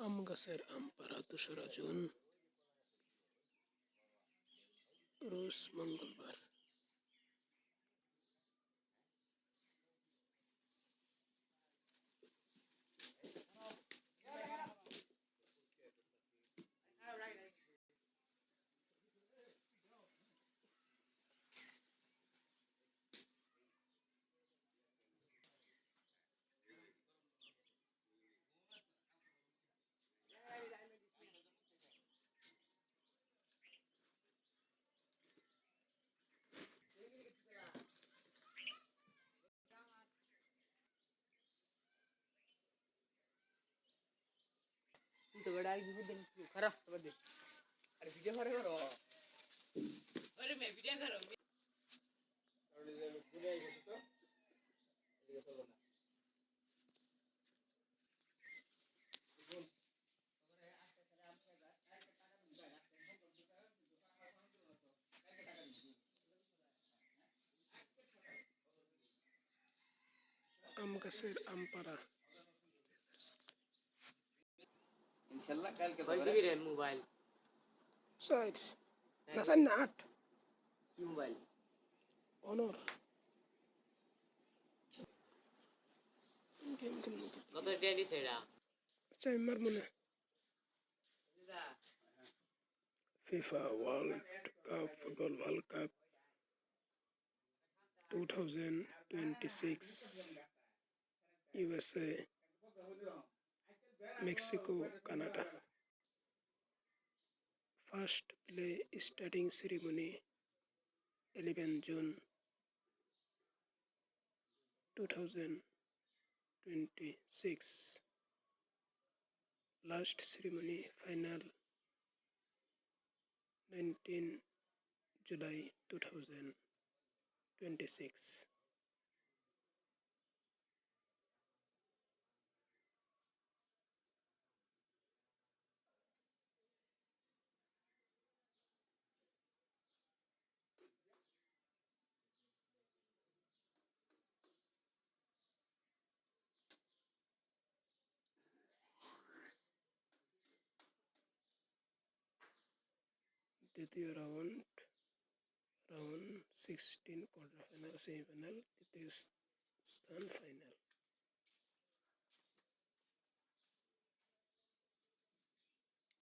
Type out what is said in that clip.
আম গাছের আম পাড়া ২রা জুন, রোজ মঙ্গলবার। তো বড় আর কি বুঝেন খারাপ তো দে আরে ভিডিও করে করো আরে মে ভিডিও করো আরে যে ভুলে গেছি তো এদিকে চলো না আম গাছের আম পাড়া। ইনশাআল্লাহ কালকে তো হইছে কি রে মোবাইল ৪ না ৪ না ৮ কি মোবাইল অনর গেম খেলবো কত ডেডি সেটা চাইমার মনে বুঝা FIFA world cup football world cup 2026 USA Mexico Canada first play starting ceremony 11 June 2026 last ceremony final 19 July 2026 দ্বিতীয় রাউন্ড 16 কোয়ার্টার ফাইনাল সেমিফাইনাল তৃতীয় স্থান ফাইনাল